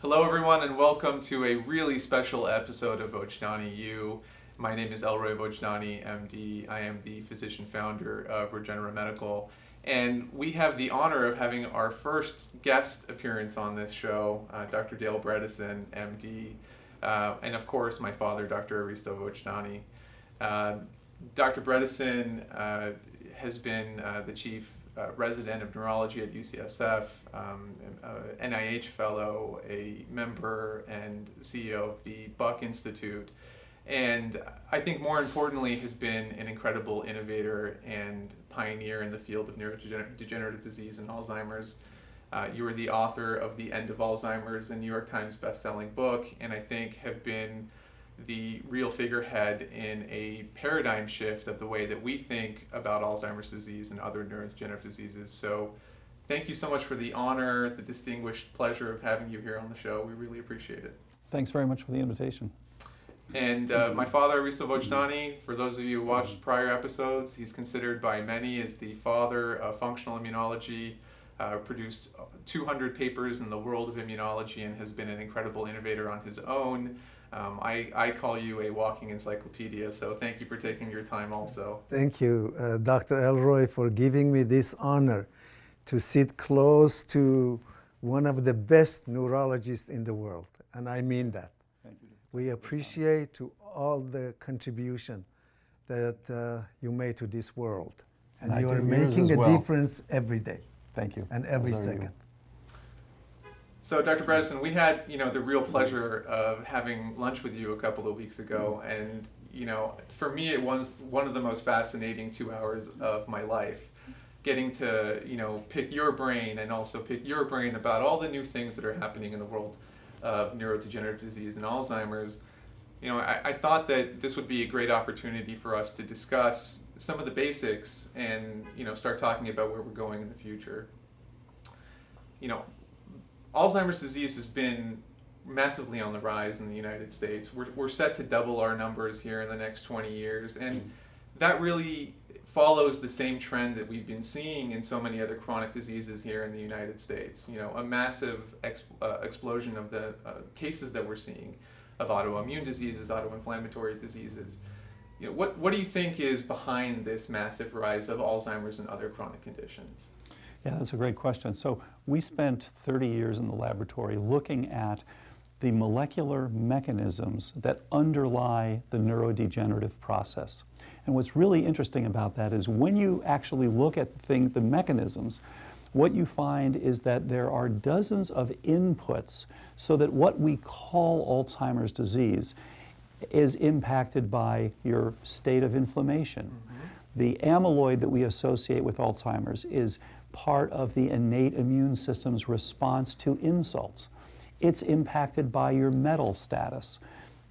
Hello everyone and welcome to a really special episode of Vojdani U. My name is Elroy Vojdani, MD. I am the physician founder of Regenera Medical, and we have the honor of having our first guest appearance on this show, Dr. Dale Bredesen, MD, and of course my father, Dr. Aristo Vojdani. Dr. Bredesen has been the chief resident of neurology at UCSF, NIH fellow, a member and CEO of the Buck Institute, and I think more importantly has been an incredible innovator and pioneer in the field of neurodegenerative disease and Alzheimer's. You are the author of The End of Alzheimer's, a New York Times bestselling book, and I think have been the real figurehead in a paradigm shift of the way that we think about Alzheimer's disease and other neurodegenerative diseases. So thank you so much for the honor, the distinguished pleasure of having you here on the show. We really appreciate it. Thanks very much for the invitation. And my father, Aristo Vojdani, for those of you who watched prior episodes, he's considered by many as the father of functional immunology, produced 200 papers in the world of immunology, and has been an incredible innovator on his own. I call you a walking encyclopedia, so thank you for taking your time also. Thank you, Dr. Elroy, for giving me this honor to sit close to one of the best neurologists in the world, and I mean that. Thank you. We appreciate to all the contribution that you made to this world, and you are making a difference every day. Thank you. And every second. So, Dr. Bredesen, we had, the real pleasure of having lunch with you a couple of weeks ago, and, for me it was one of the most fascinating 2 hours of my life, getting to, pick your brain and also pick your brain about all the new things that are happening in the world of neurodegenerative disease and Alzheimer's. I thought that this would be a great opportunity for us to discuss some of the basics and, start talking about where we're going in the future. Alzheimer's disease has been massively on the rise in the United States. We're set to double our numbers here in the next 20 years, and that really follows the same trend that we've been seeing in so many other chronic diseases here in the United States. A massive explosion of the cases that we're seeing of autoimmune diseases, autoinflammatory diseases. What do you think is behind this massive rise of Alzheimer's and other chronic conditions? Yeah, that's a great question. So we spent 30 years in the laboratory looking at the molecular mechanisms that underlie the neurodegenerative process. And what's really interesting about that is when you actually look at the mechanisms, what you find is that there are dozens of inputs so that what we call Alzheimer's disease is impacted by your state of inflammation. Mm-hmm. The amyloid that we associate with Alzheimer's is part of the innate immune system's response to insults. It's impacted by your metal status.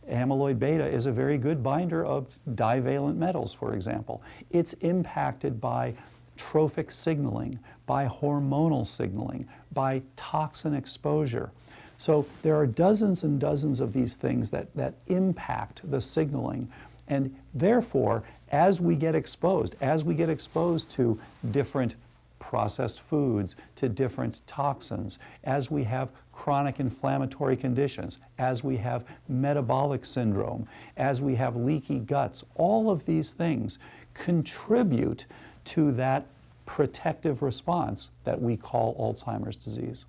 Amyloid beta is a very good binder of divalent metals, for example. It's impacted by trophic signaling, by hormonal signaling, by toxin exposure. So there are dozens and dozens of these things that impact the signaling, and therefore, as we get exposed to different processed foods, to different toxins, as we have chronic inflammatory conditions, as we have metabolic syndrome, as we have leaky guts, all of these things contribute to that protective response that we call Alzheimer's disease.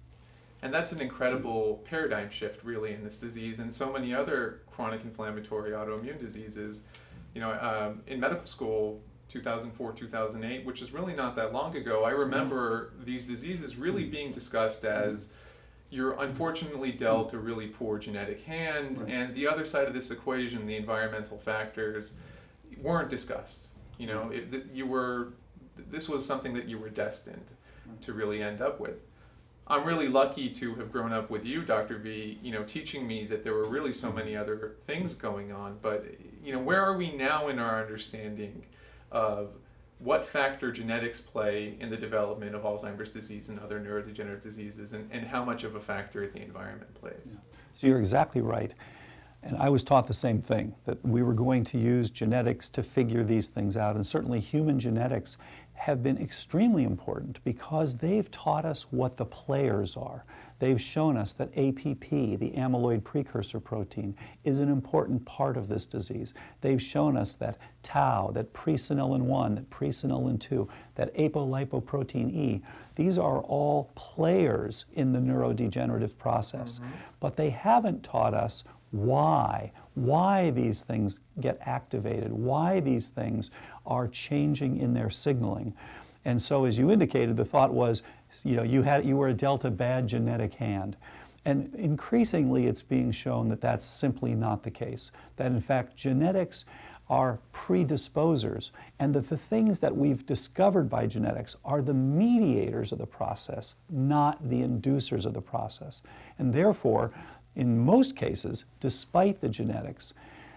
And that's an incredible paradigm shift, really, in this disease and so many other chronic inflammatory autoimmune diseases. In medical school, 2004, 2008, which is really not that long ago, I remember these diseases really being discussed as you're unfortunately dealt a really poor genetic hand, and the other side of this equation, the environmental factors, weren't discussed. This was something that you were destined to really end up with. I'm really lucky to have grown up with you, Dr. V, teaching me that there were really so many other things going on, but where are we now in our understanding of what factor genetics play in the development of Alzheimer's disease and other neurodegenerative diseases, and how much of a factor the environment plays? Yeah. So you're exactly right. And I was taught the same thing, that we were going to use genetics to figure these things out, and certainly human genetics have been extremely important because they've taught us what the players are. They've shown us that APP, the amyloid precursor protein, is an important part of this disease. They've shown us that tau, that presenilin 1, that presenilin 2, that apolipoprotein E, these are all players in the neurodegenerative process. But they haven't taught us why these things get activated, why these things are changing in their signaling. And so, as you indicated, the thought was, you were dealt a bad genetic hand. And increasingly it's being shown that that's simply not the case. That in fact genetics are predisposers, and that the things that we've discovered by genetics are the mediators of the process, not the inducers of the process. And therefore, in most cases, despite the genetics,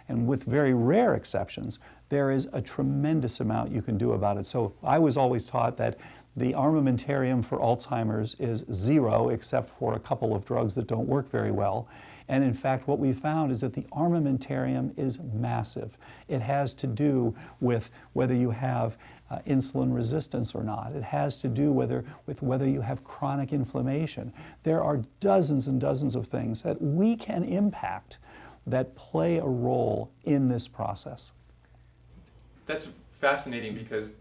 and with very rare exceptions, there is a tremendous amount you can do about it. So I was always taught that the armamentarium for Alzheimer's is 0, except for a couple of drugs that don't work very well. And in fact, what we found is that the armamentarium is massive. It has to do with whether you have insulin resistance or not. It has to do with whether you have chronic inflammation. There are dozens and dozens of things that we can impact that play a role in this process. That's fascinating because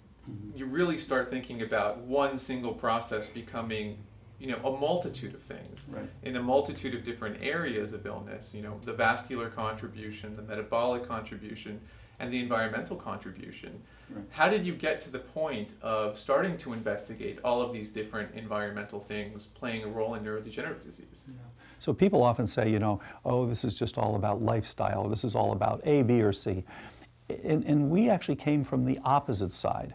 you really start thinking about one single process becoming, a multitude of things, Right. in a multitude of different areas of illness, the vascular contribution, the metabolic contribution, and the environmental contribution. Right. How did you get to the point of starting to investigate all of these different environmental things playing a role in neurodegenerative disease? Yeah. So people often say, oh, this is just all about lifestyle, this is all about A, B, or C. And we actually came from the opposite side.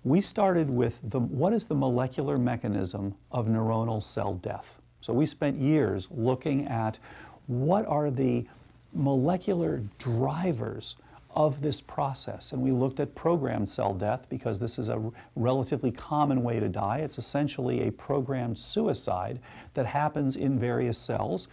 We started with what is the molecular mechanism of neuronal cell death? So we spent years looking at what are the molecular drivers of this process. And we looked at programmed cell death because this is a relatively common way to die. It's essentially a programmed suicide that happens in various cells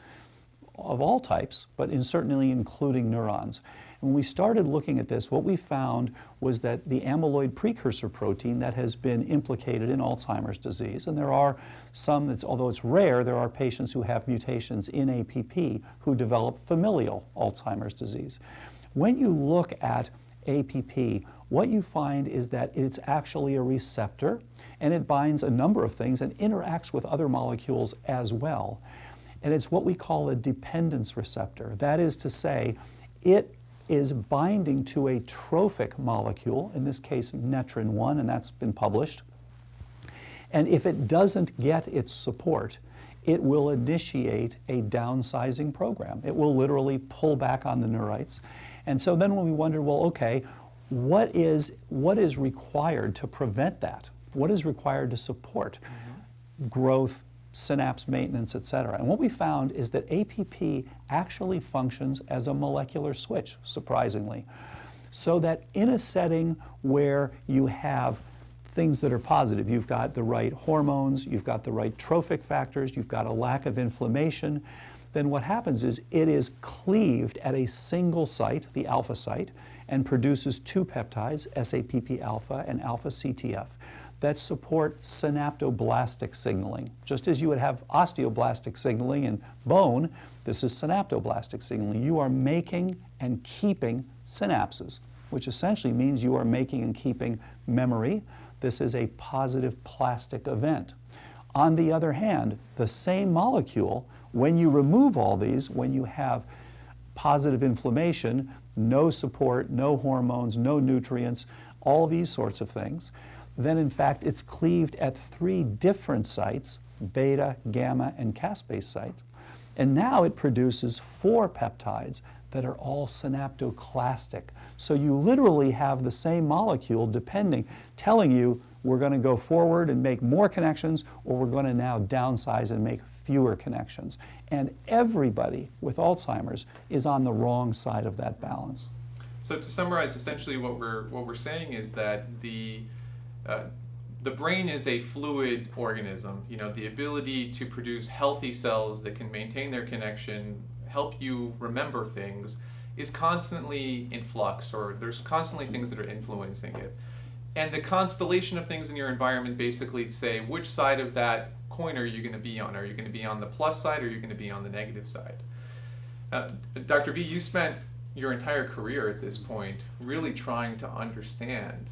of all types, but certainly including neurons. When we started looking at this, what we found was that the amyloid precursor protein that has been implicated in Alzheimer's disease, and there are some, although it's rare, there are patients who have mutations in APP who develop familial Alzheimer's disease. When you look at APP, what you find is that it's actually a receptor, and it binds a number of things and interacts with other molecules as well. And it's what we call a dependence receptor. That is to say, it is binding to a trophic molecule, in this case netrin-1, and that's been published. And if it doesn't get its support, it will initiate a downsizing program. It will literally pull back on the neurites. And so then when we wonder, well, okay, what is required to prevent that? What is required to support growth, synapse maintenance, et cetera? And what we found is that APP actually functions as a molecular switch, surprisingly. So that in a setting where you have things that are positive, you've got the right hormones, you've got the right trophic factors, you've got a lack of inflammation, then what happens is it is cleaved at a single site, the alpha site, and produces two peptides, SAPP alpha and alpha CTF, that support synaptoblastic signaling. Just as you would have osteoblastic signaling in bone, this is synaptoblastic signaling. You are making and keeping synapses, which essentially means you are making and keeping memory. This is a positive plastic event. On the other hand, the same molecule, when you remove all these, when you have positive inflammation, no support, no hormones, no nutrients, all these sorts of things, then in fact it's cleaved at 3 different sites, beta, gamma, and caspase sites. And now it produces 4 peptides that are all synaptoclastic. So you literally have the same molecule telling you we're going to go forward and make more connections, or we're going to now downsize and make fewer connections. And everybody with Alzheimer's is on the wrong side of that balance. So to summarize, essentially what we're saying is that the brain is a fluid organism. The ability to produce healthy cells that can maintain their connection, help you remember things, is constantly in flux, or there's constantly things that are influencing it. And the constellation of things in your environment basically say which side of that coin are you going to be on. Are you going to be on the plus side or are you going to be on the negative side? Dr. V, you spent your entire career at this point really trying to understand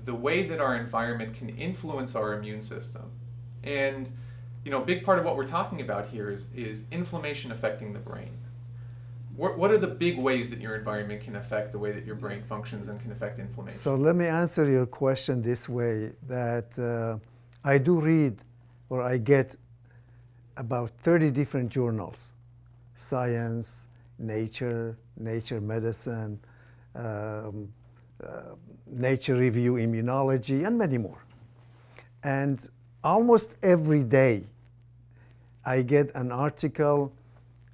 the way that our environment can influence our immune system. And a big part of what we're talking about here is inflammation affecting the brain. What are the big ways that your environment can affect the way that your brain functions and can affect inflammation? So let me answer your question this way, that I do read, or I get about 30 different journals: Science, Nature, Nature Medicine, Nature Review Immunology, and many more. And almost every day I get an article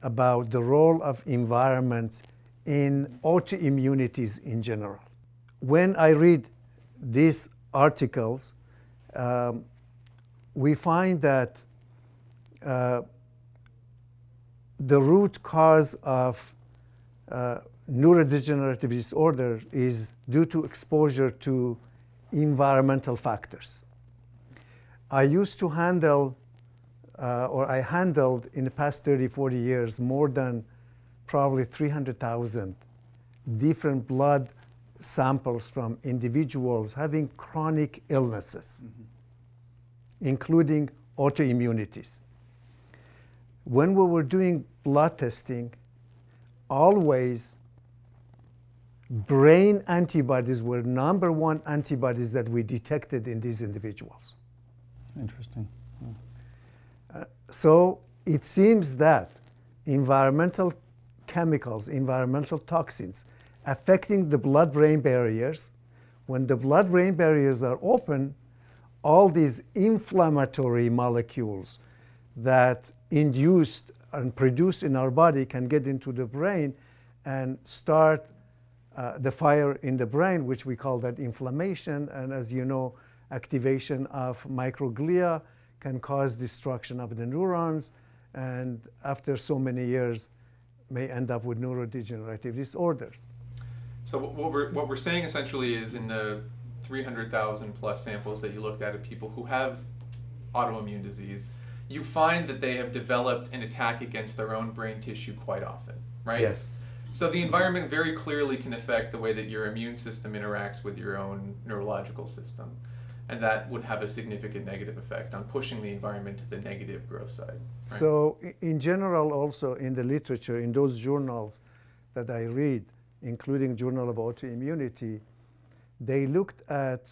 about the role of environment in autoimmunities in general. When I read these articles, we find that the root cause of neurodegenerative disorder is due to exposure to environmental factors. I used to handle I handled in the past 30, 40 years more than probably 300,000 different blood samples from individuals having chronic illnesses, including autoimmunities. When we were doing blood testing, always brain antibodies were #1 antibodies that we detected in these individuals. Interesting. So it seems that environmental chemicals, environmental toxins affecting the blood-brain barriers, when the blood-brain barriers are open, all these inflammatory molecules that induced and produced in our body can get into the brain and start the fire in the brain, which we call that inflammation. And as you know, activation of microglia can cause destruction of the neurons, and after so many years may end up with neurodegenerative disorders. So what we're saying essentially is, in the 300,000 plus samples that you looked at of people who have autoimmune disease, you find that they have developed an attack against their own brain tissue quite often, right? Yes. So the environment very clearly can affect the way that your immune system interacts with your own neurological system. And that would have a significant negative effect on pushing the environment to the negative growth side. Right? So in general, also in the literature, in those journals that I read, including Journal of Autoimmunity, they looked at,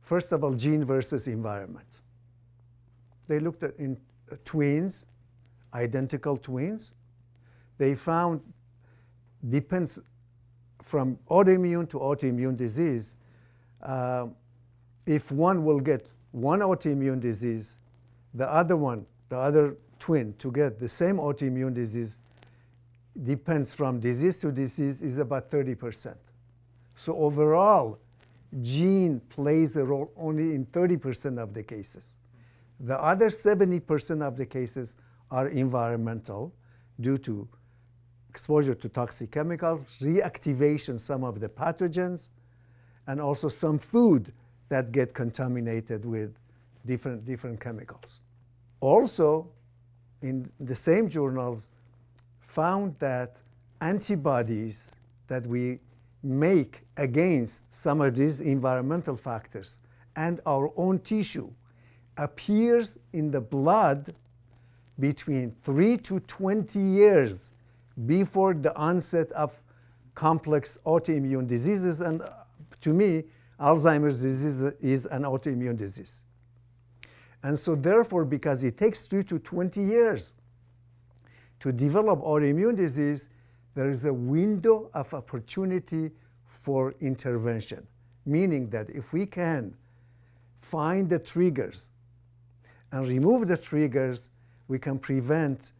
first of all, gene versus environment. They looked at twins, identical twins. They found, depends from autoimmune to autoimmune disease, if one will get one autoimmune disease, the other twin to get the same autoimmune disease, depends from disease to disease, is about 30%. So overall, gene plays a role only in 30% of the cases. The other 70% of the cases are environmental, due to exposure to toxic chemicals, reactivation some of the pathogens, and also some food that get contaminated with different chemicals. Also, in the same journals, found that antibodies that we make against some of these environmental factors and our own tissue appears in the blood between 3 to 20 years before the onset of complex autoimmune diseases. And to me, Alzheimer's disease is an autoimmune disease. And so therefore, because it takes 3 to 20 years to develop autoimmune disease, there is a window of opportunity for intervention, meaning that if we can find the triggers and remove the triggers, we can prevent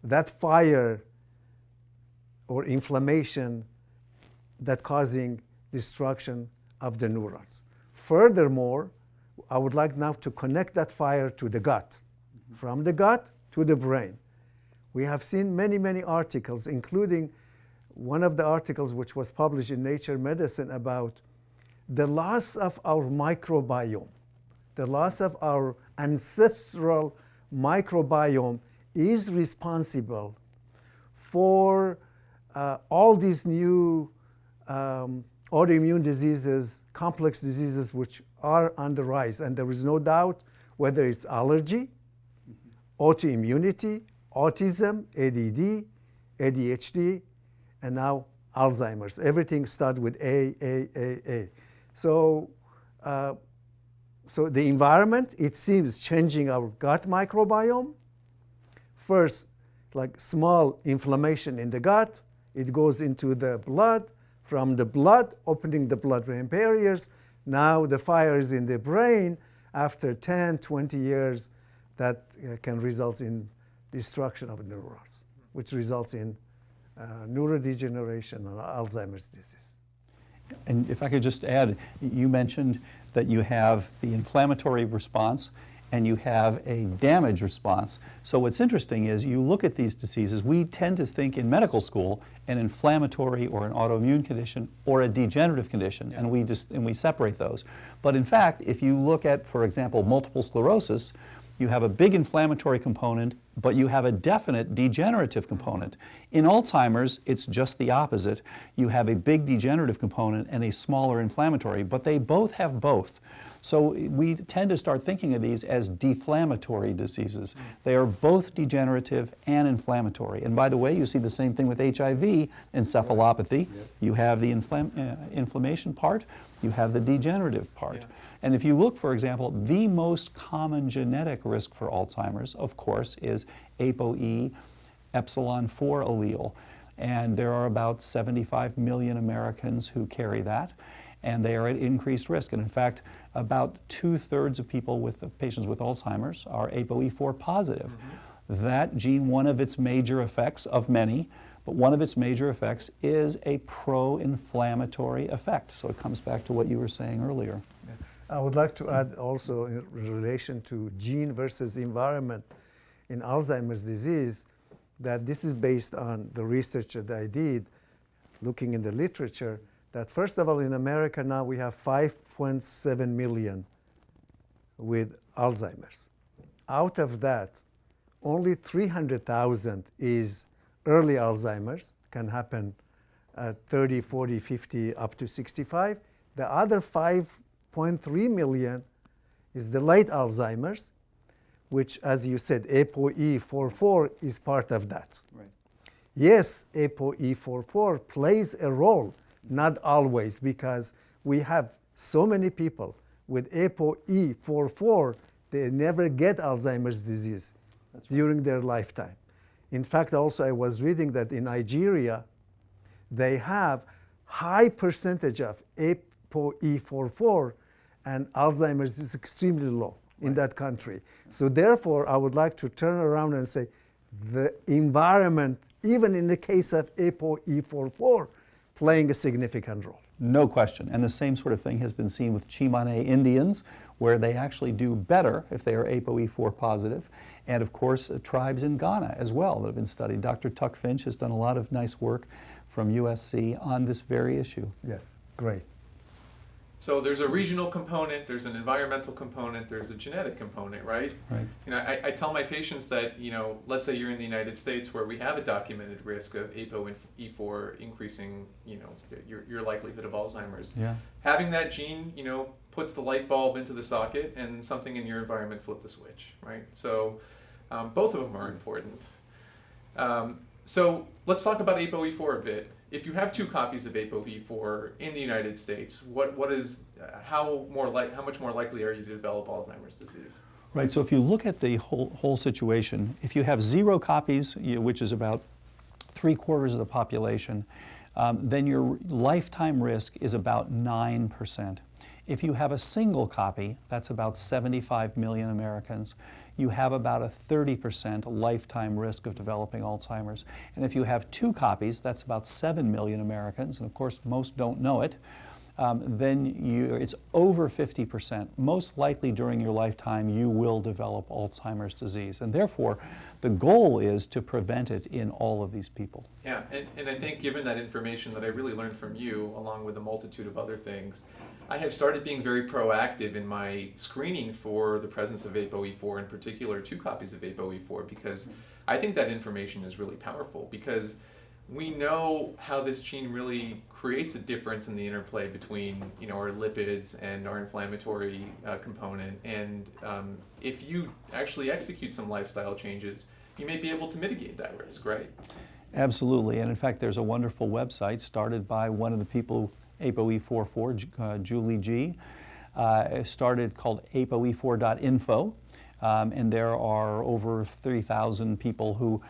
that fire or inflammation that causing destruction of the neurons. Furthermore, I would like now to connect that fire to the gut, from the gut to the brain. We have seen many, many articles, including one of the articles which was published in Nature Medicine about the loss of our microbiome, the loss of our ancestral microbiome is responsible for all these new autoimmune diseases, complex diseases which are on the rise. And there is no doubt whether it's allergy, autoimmunity, autism, ADD, ADHD, and now Alzheimer's. Everything starts with A. So the environment, it seems, changing our gut microbiome. First, like small inflammation in the gut, it goes into the blood. From the blood, opening the blood-brain barriers. Now the fire is in the brain. After 10, 20 years, that can result in destruction of neurons, which results in neurodegeneration and Alzheimer's disease. And if I could just add, you mentioned that you have the inflammatory response and you have a damage response. So what's interesting is you look at these diseases, we tend to think in medical school an inflammatory or an autoimmune condition or a degenerative condition, and we separate those. But in fact, if you look at, for example, multiple sclerosis, you have a big inflammatory component, but you have a definite degenerative component. In Alzheimer's, it's just the opposite. You have a big degenerative component and a smaller inflammatory, but they both have both. So we tend to start thinking of these as deflammatory diseases. They are both degenerative and inflammatory. And by the way, you see the same thing with HIV encephalopathy. Yes. You have the inflammation part, you have the degenerative part. Yeah. And if you look, for example, the most common genetic risk for Alzheimer's, of course, is ApoE epsilon 4 allele. And there are about 75 million Americans who carry that, and they are at increased risk. And in fact, about 2/3 of people with patients with Alzheimer's are ApoE4 positive. Mm-hmm. That gene, one of its major effects, of many, but one of its major effects is a pro-inflammatory effect. So it comes back to what you were saying earlier. Yeah. I would like to add also in relation to gene versus environment in Alzheimer's disease, that this is based on the research that I did, looking in the literature, that first of all in America now we have 5.7 million with Alzheimer's. Out of that, only 300,000 is early Alzheimer's, can happen at 30, 40, 50, up to 65. The other 5.3 million is the late Alzheimer's, which, as you said, ApoE44 is part of that. Right. Yes, ApoE44 plays a role, not always, because we have so many people with ApoE44, they never get Alzheimer's disease during their lifetime. In fact, also I was reading that in Nigeria, they have high percentage of ApoE44, and Alzheimer's is extremely low in that country. So therefore, I would like to turn around and say the environment, even in the case of ApoE44, playing a significant role. No question. And the same sort of thing has been seen with Chimane Indians, where they actually do better if they are ApoE4 positive. And of course, tribes in Ghana as well that have been studied. Dr. Tuck Finch has done a lot of nice work from USC on this very issue. Yes, great. So there's a regional component, there's an environmental component, there's a genetic component, right? Right. You know, I tell my patients that, you know, let's say you're in the United States where we have a documented risk of ApoE4 increasing, you know, your likelihood of Alzheimer's. Yeah. Having that gene, you know, puts the light bulb into the socket and something in your environment flipped the switch, right? So both of them are important. So let's talk about ApoE4 a bit. If you have 2 copies of ApoE4 in the United States, how much more likely are you to develop Alzheimer's disease? Right. So if you look at the whole situation, if you have 0 copies, which is about 3/4 of the population, then your lifetime risk is about 9%. If you have a single copy, that's about 75 million Americans. You have about a 30% lifetime risk of developing Alzheimer's. And if you have 2 copies, that's about 7 million Americans, and of course most don't know it. then it's over 50%. Most likely during your lifetime you will develop Alzheimer's disease, and therefore the goal is to prevent it in all of these people. Yeah, and I think given that information that I really learned from you, along with a multitude of other things, I have started being very proactive in my screening for the presence of ApoE4, in particular 2 copies of ApoE4, because I think that information is really powerful, because we know how this gene really creates a difference in the interplay between, you know, our lipids and our inflammatory component. And if you actually execute some lifestyle changes, you may be able to mitigate that risk, right? Absolutely, and in fact there's a wonderful website started by one of the people, ApoE44, Julie G, started called apoe4.info, and there are over 30,000 people who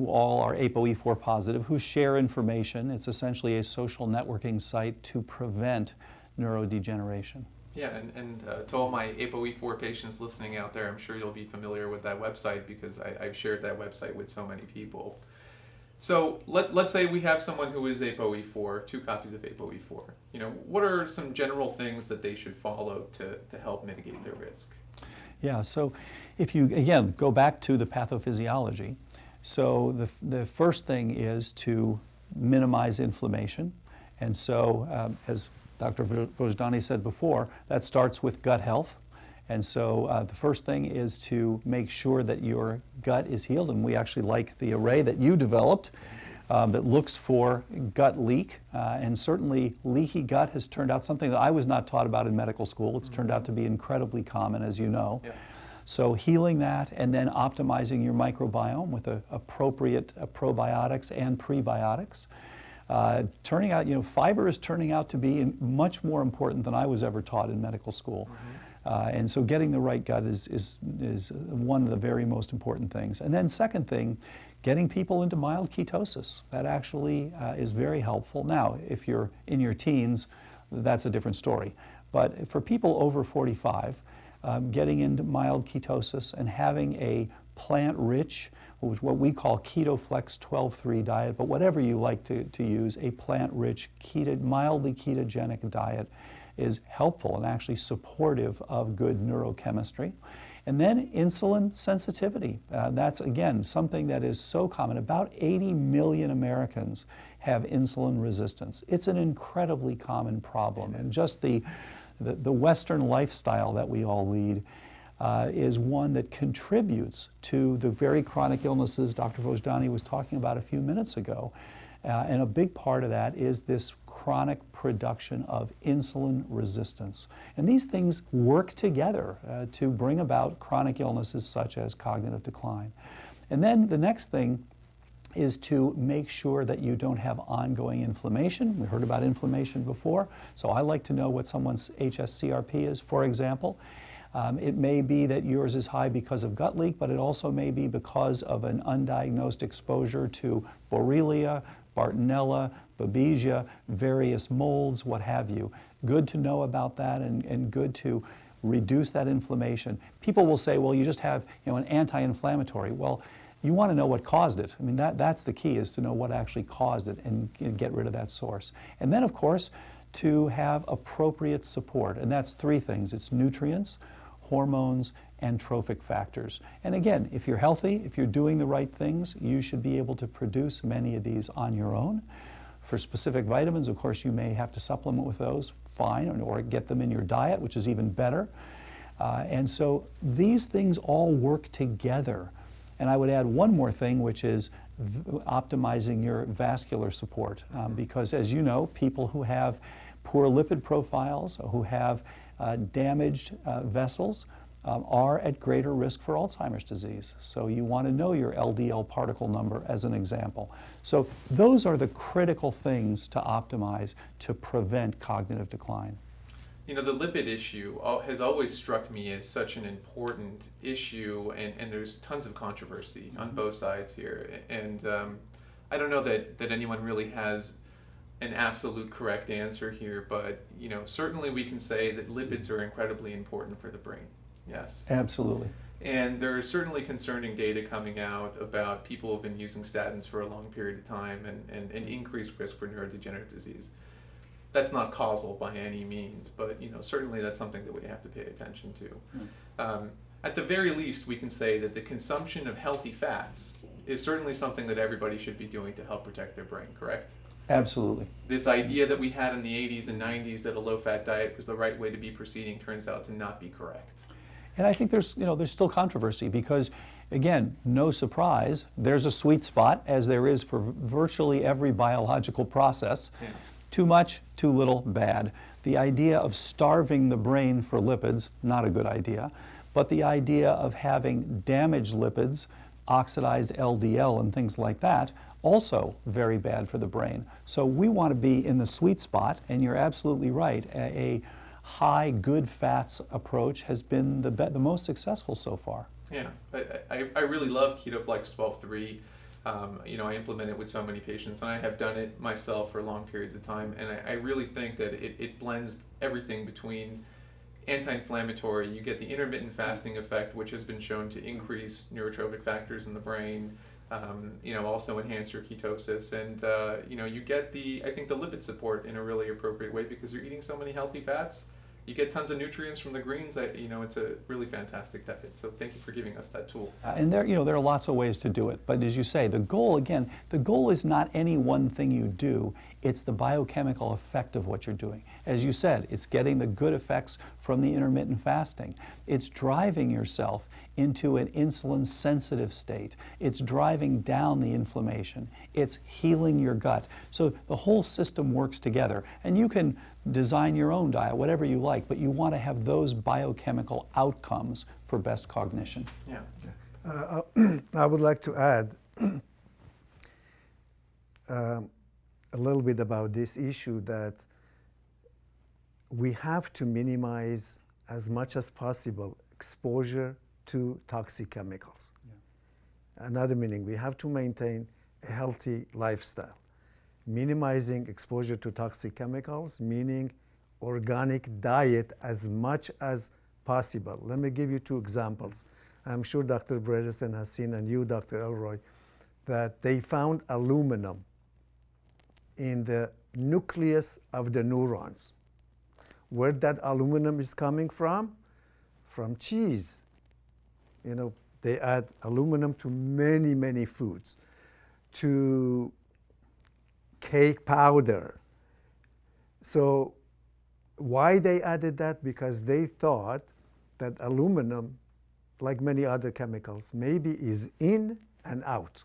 all are ApoE4 positive, who share information. It's essentially a social networking site to prevent neurodegeneration. Yeah, and to all my ApoE4 patients listening out there, I'm sure you'll be familiar with that website, because I've shared that website with so many people. So let's say we have someone who is ApoE4, 2 copies of ApoE4. You know, what are some general things that they should follow to help mitigate their risk? Yeah, so if you, again, go back to the pathophysiology, so the first thing is to minimize inflammation. And so, as Dr. Vojdani said before, that starts with gut health. And so the first thing is to make sure that your gut is healed, and we actually like the array that you developed that looks for gut leak. And certainly leaky gut has turned out something that I was not taught about in medical school. It's turned out to be incredibly common, as you know. Yeah. So healing that and then optimizing your microbiome with appropriate probiotics and prebiotics. Turning out, you know, fiber is turning out to be much more important than I was ever taught in medical school. And so getting the right gut is one of the very most important things. And then second thing, getting people into mild ketosis. That actually is very helpful. Now, if you're in your teens, that's a different story. But for people over 45, getting into mild ketosis and having a plant-rich, what we call KetoFlex 12-3 diet, but whatever you like to use, a plant-rich, mildly ketogenic diet is helpful and actually supportive of good neurochemistry. And then insulin sensitivity. That's, again, something that is so common. About 80 million Americans have insulin resistance. It's an incredibly common problem. And just the Western lifestyle that we all lead is one that contributes to the very chronic illnesses Dr. Vojdani was talking about a few minutes ago. And a big part of that is this chronic production of insulin resistance. And these things work together to bring about chronic illnesses such as cognitive decline. And then the next thing is to make sure that you don't have ongoing inflammation. We heard about inflammation before, so I like to know what someone's hs-CRP is, for example. It may be that yours is high because of gut leak, but it also may be because of an undiagnosed exposure to Borrelia, Bartonella, Babesia, various molds, what have you. Good to know about that and good to reduce that inflammation. People will say, well, you just have, you know, an anti-inflammatory. Well, you want to know what caused it. I mean, that's the key, is to know what actually caused it and get rid of that source. And then, of course, to have appropriate support. And that's 3 things. It's nutrients, hormones, and trophic factors. And again, if you're healthy, if you're doing the right things, you should be able to produce many of these on your own. For specific vitamins, of course, you may have to supplement with those, fine, or get them in your diet, which is even better. And so these things all work together. And I would add one more thing, which is optimizing your vascular support. Because as you know, people who have poor lipid profiles, or who have damaged vessels, are at greater risk for Alzheimer's disease. So you want to know your LDL particle number, as an example. So those are the critical things to optimize to prevent cognitive decline. You know, the lipid issue has always struck me as such an important issue, and there's tons of controversy on both sides here. And I don't know that anyone really has an absolute correct answer here, but, you know, certainly we can say that lipids are incredibly important for the brain. Yes. Absolutely. And there is certainly concerning data coming out about people who have been using statins for a long period of time and increased risk for neurodegenerative disease. that's not causal by any means, but certainly that's something that we have to pay attention to. At the very least, we can say that the consumption of healthy fats is certainly something that everybody should be doing to help protect their brain, correct? Absolutely. This idea that we had in the 80s and 90s that a low-fat diet was the right way to be proceeding turns out to not be correct. And I think there's still controversy because, again, no surprise, there's a sweet spot, as there is for virtually every biological process. Yeah. Too much, too little, bad. The idea of starving the brain for lipids, not a good idea. But the idea of having damaged lipids, oxidized LDL and things like that, also very bad for the brain. So we want to be in the sweet spot, and you're absolutely right. A high, good fats approach has been the most successful so far. Yeah, I really love KetoFlex 12.3. I implement it with so many patients, and I have done it myself for long periods of time, and I really think that it blends everything between anti-inflammatory. You get the intermittent fasting effect, which has been shown to increase neurotrophic factors in the brain, also enhance your ketosis, and you get the lipid support in a really appropriate way because you're eating so many healthy fats. You get tons of nutrients from the greens. It's a really fantastic diet. So thank you for giving us that tool. And there are lots of ways to do it. But as you say, the goal is not any one thing you do. It's the biochemical effect of what you're doing. As you said, it's getting the good effects from the intermittent fasting. It's driving yourself into an insulin-sensitive state. It's driving down the inflammation. It's healing your gut. So the whole system works together. And you can design your own diet, whatever you like, but you want to have those biochemical outcomes for best cognition. Yeah. I would like to add a little bit about this issue, that we have to minimize as much as possible exposure to toxic chemicals. Yeah. Another meaning, we have to maintain a healthy lifestyle. Minimizing exposure to toxic chemicals, meaning organic diet as much as possible. Let me give you two examples. I'm sure Dr. Bredesen has seen, and you, Dr. Elroy, that they found aluminum in the nucleus of the neurons. Where that aluminum is coming from? From cheese. They add aluminum to many, many foods, to cake powder. So why they added that? Because they thought that aluminum, like many other chemicals, maybe is in and out.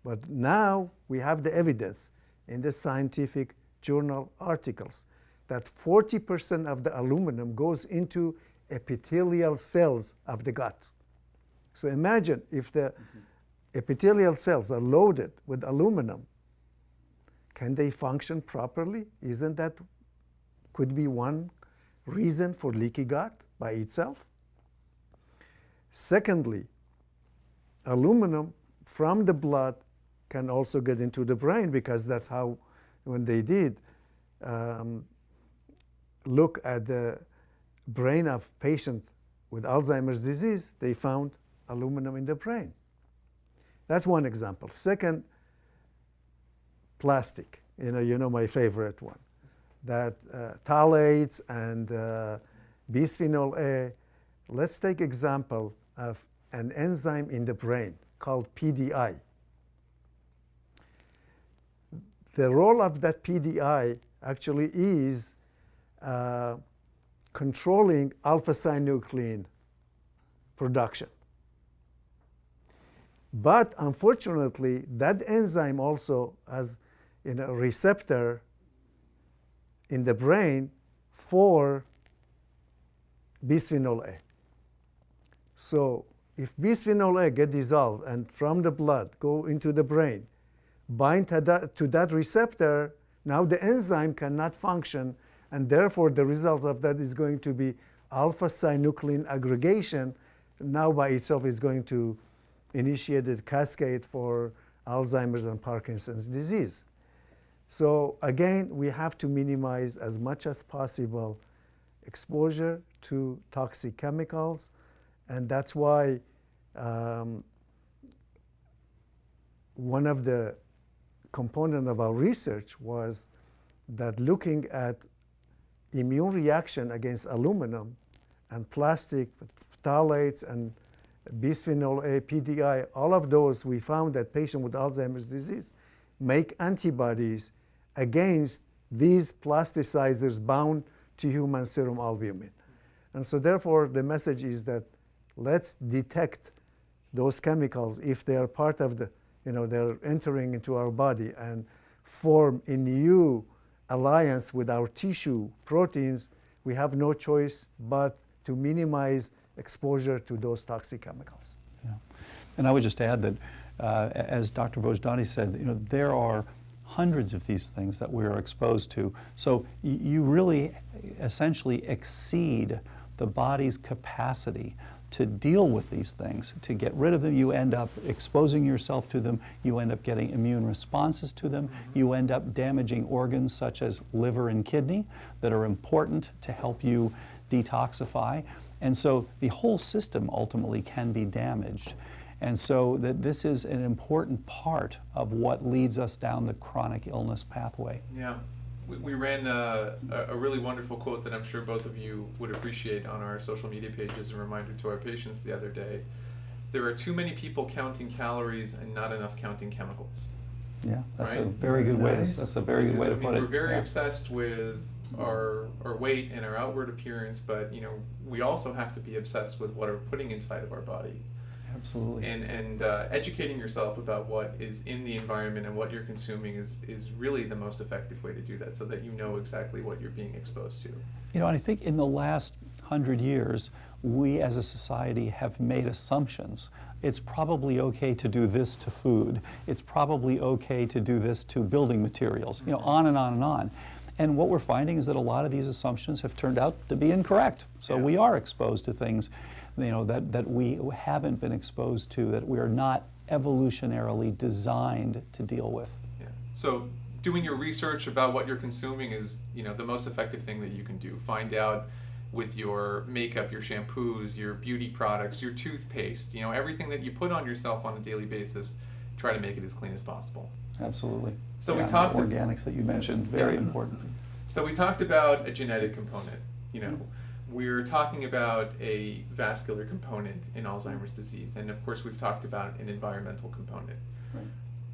But now we have the evidence in the scientific journal articles that 40% of the aluminum goes into epithelial cells of the gut. So imagine if the epithelial cells are loaded with aluminum, can they function properly? Isn't that could be one reason for leaky gut by itself? Secondly, aluminum from the blood can also get into the brain, because that's how, when they did look at the brain of patient with Alzheimer's disease, they found aluminum in the brain. That's one example. Second, plastic. You know my favorite one, that phthalates and bisphenol A. Let's take example of an enzyme in the brain called PDI. The role of that PDI actually is controlling alpha-synuclein production. But unfortunately, that enzyme also has a receptor in the brain for bisphenol A. So if bisphenol A get dissolved and from the blood go into the brain, bind to that receptor, now the enzyme cannot function, and therefore the result of that is going to be alpha-synuclein aggregation. Now by itself is going to initiate a cascade for Alzheimer's and Parkinson's disease. So again, we have to minimize as much as possible exposure to toxic chemicals, and that's why one of the components of our research was that looking at immune reaction against aluminum and plastic, phthalates and bisphenol A, PDI, all of those, we found that patients with Alzheimer's disease make antibodies against these plasticizers bound to human serum albumin. And so therefore, the message is that let's detect those chemicals if they are part of the, they're entering into our body and form a new alliance with our tissue proteins. We have no choice but to minimize exposure to those toxic chemicals. Yeah. And I would just add that, as Dr. Vojdani said, there are hundreds of these things that we are exposed to. So you really essentially exceed the body's capacity to deal with these things. To get rid of them, you end up exposing yourself to them, you end up getting immune responses to them, you end up damaging organs such as liver and kidney that are important to help you detoxify. And so the whole system ultimately can be damaged. And so that this is an important part of what leads us down the chronic illness pathway. Yeah. We ran a really wonderful quote that I'm sure both of you would appreciate on our social media page as a reminder to our patients the other day. There are too many people counting calories and not enough counting chemicals. Yeah, that's right? a very good way to, Nice. that's a very good way to put it. We're very Yeah. obsessed with our weight and our outward appearance, but we also have to be obsessed with what we're putting inside of our body. Absolutely. And educating yourself about what is in the environment and what you're consuming is really the most effective way to do that, so that you know exactly what you're being exposed to. And I think in the last 100 years, we as a society have made assumptions. It's probably okay to do this to food. It's probably okay to do this to building materials, on and on and on. And what we're finding is that a lot of these assumptions have turned out to be incorrect. So we are exposed to things that we haven't been exposed to, that we are not evolutionarily designed to deal with. Yeah. So doing your research about what you're consuming is, the most effective thing that you can do. Find out with your makeup, your shampoos, your beauty products, your toothpaste, everything that you put on yourself on a daily basis, try to make it as clean as possible. Absolutely. So yeah, we talked the organics that you mentioned, very important. So we talked about a genetic component. We're talking about a vascular component in Alzheimer's disease, and of course we've talked about an environmental component. Right.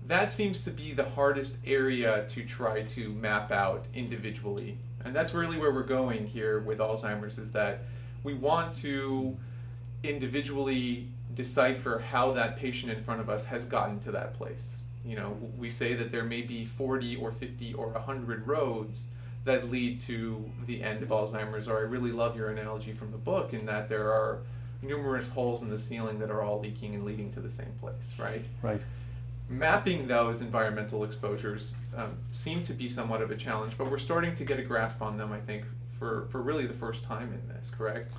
That seems to be the hardest area to try to map out individually, and that's really where we're going here with Alzheimer's, is that we want to individually decipher how that patient in front of us has gotten to that place. We say that there may be 40 or 50 or 100 roads that lead to the end of Alzheimer's, or I really love your analogy from the book in that there are numerous holes in the ceiling that are all leaking and leading to the same place, right? Right. Mapping those environmental exposures seem to be somewhat of a challenge, but we're starting to get a grasp on them, I think, for really the first time in this, correct?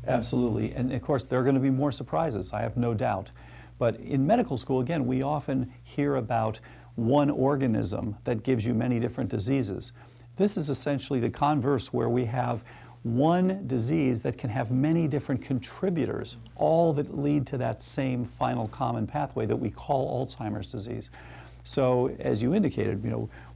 Absolutely. And of course, there are going to be more surprises, I have no doubt. But in medical school, again, we often hear about one organism that gives you many different diseases. This is essentially the converse, where we have one disease that can have many different contributors, all that lead to that same final common pathway that we call Alzheimer's disease. So as you indicated,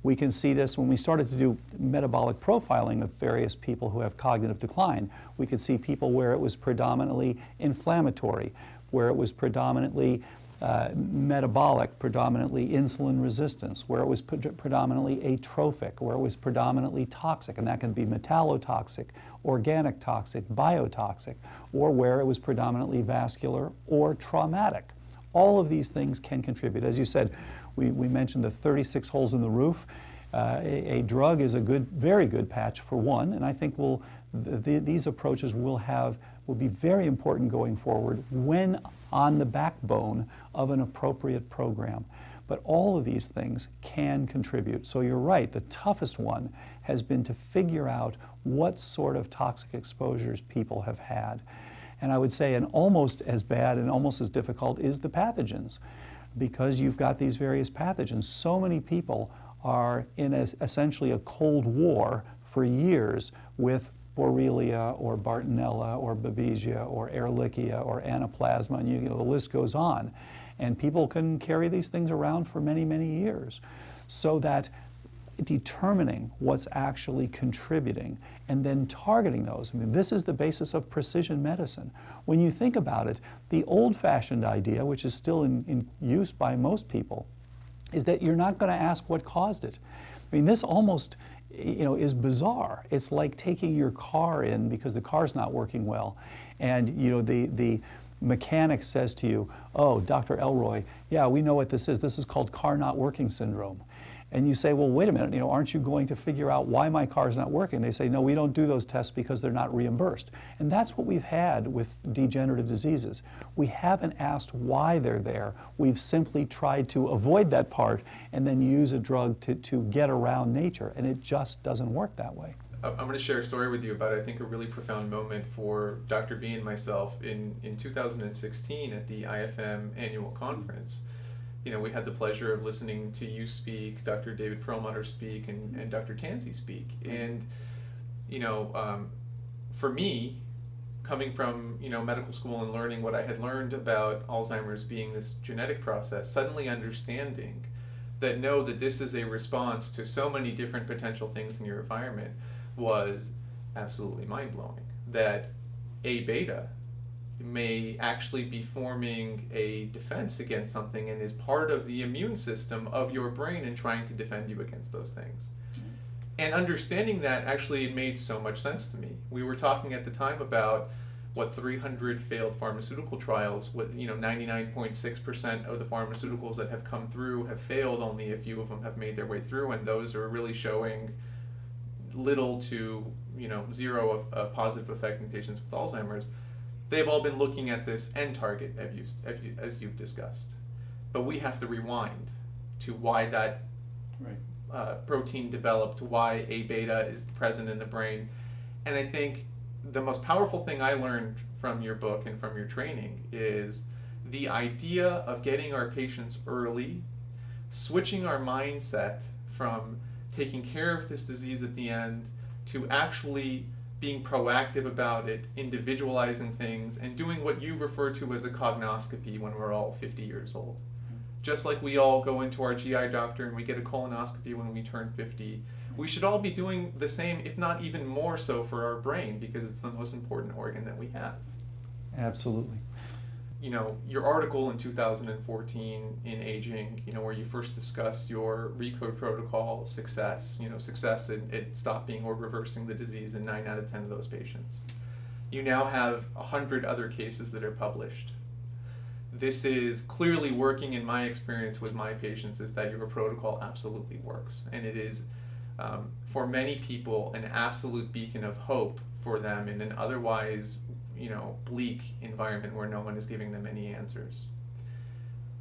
we can see this when we started to do metabolic profiling of various people who have cognitive decline. We could see people where it was predominantly inflammatory, where it was predominantly metabolic, predominantly insulin resistance, where it was predominantly atrophic, where it was predominantly toxic, and that can be metallotoxic, organic toxic, biotoxic, or where it was predominantly vascular or traumatic. All of these things can contribute. As you said, we mentioned the 36 holes in the roof. A drug is a very good patch for one, and I think these approaches will be very important going forward when on the backbone of an appropriate program. But all of these things can contribute. So you're right, the toughest one has been to figure out what sort of toxic exposures people have had. And I would say, and almost as bad and almost as difficult is the pathogens, because you've got these various pathogens. So many people are in essentially a cold war for years with Borrelia or Bartonella or Babesia or Ehrlichia or Anaplasma, and the list goes on. And people can carry these things around for many, many years. So that determining what's actually contributing and then targeting those. I mean, this is the basis of precision medicine. When you think about it, the old-fashioned idea, which is still in use by most people, is that you're not going to ask what caused it. I mean, this almost, is bizarre. It's like taking your car in because the car's not working well, and the mechanic says to you, "Oh, Dr. Elroy, yeah, we know what this is. This is called car not working syndrome." And you say, "Well, wait a minute, aren't you going to figure out why my car's not working?" They say, "No, we don't do those tests because they're not reimbursed." And that's what we've had with degenerative diseases. We haven't asked why they're there. We've simply tried to avoid that part and then use a drug to get around nature, and it just doesn't work that way. I'm going to share a story with you about, I think, a really profound moment for Dr. V and myself in 2016 at the IFM annual conference. We had the pleasure of listening to you speak, Dr. David Perlmutter speak, and Dr. Tansey speak. And, for me, coming from, medical school and learning what I had learned about Alzheimer's being this genetic process, suddenly understanding that this is a response to so many different potential things in your environment was absolutely mind-blowing. That A beta may actually be forming a defense against something and is part of the immune system of your brain and trying to defend you against those things. And understanding that, actually, it made so much sense to me. We were talking at the time about 300 failed pharmaceutical trials, with 99.6% of the pharmaceuticals that have come through have failed. Only a few of them have made their way through, and those are really showing little to zero of a positive effect in patients with Alzheimer's. They've all been looking at this end target, as you've discussed. But we have to rewind to why that protein developed, why A beta is present in the brain. And I think the most powerful thing I learned from your book and from your training is the idea of getting our patients early, switching our mindset from taking care of this disease at the end to actually being proactive about it, individualizing things, and doing what you refer to as a cognoscopy when we're all 50 years old. Just like we all go into our GI doctor and we get a colonoscopy when we turn 50, we should all be doing the same, if not even more so, for our brain, because it's the most important organ that we have. Absolutely. Your article in 2014 in Aging, where you first discussed your ReCODE protocol success, success at stopping or reversing the disease in 9 out of 10 of those patients. You now have 100 other cases that are published. This is clearly working, in my experience with my patients, is that your protocol absolutely works. And it is, for many people, an absolute beacon of hope for them in an otherwise bleak environment where no one is giving them any answers.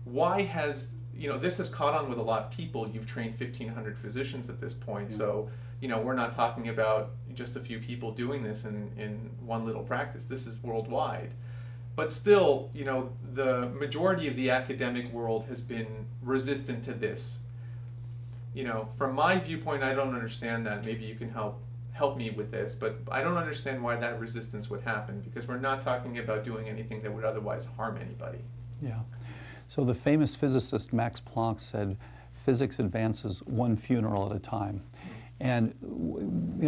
Why has, this has caught on with a lot of people. You've trained 1,500 physicians at this point, yeah. So, we're not talking about just a few people doing this in one little practice. This is worldwide. But still, the majority of the academic world has been resistant to this. From my viewpoint, I don't understand that. Maybe you can help me with this, but I don't understand why that resistance would happen, because we're not talking about doing anything that would otherwise harm anybody. Yeah. So the famous physicist Max Planck said, "Physics advances one funeral at a time." And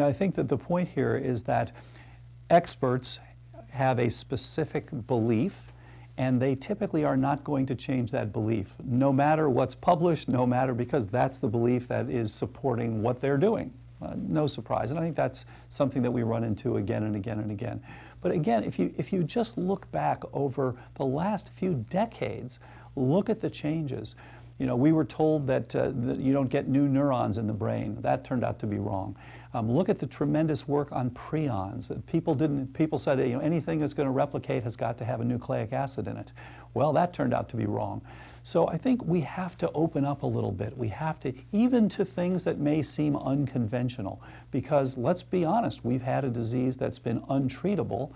I think that the point here is that experts have a specific belief, and they typically are not going to change that belief, no matter what's published, because that's the belief that is supporting what they're doing. No surprise, and I think that's something that we run into again and again and again. But again, if you just look back over the last few decades, look at the changes. We were told that you don't get new neurons in the brain. That turned out to be wrong. Look at the tremendous work on prions. People said anything that's going to replicate has got to have a nucleic acid in it. Well, that turned out to be wrong. So I think we have to open up a little bit. We have to, even to things that may seem unconventional, because let's be honest, we've had a disease that's been untreatable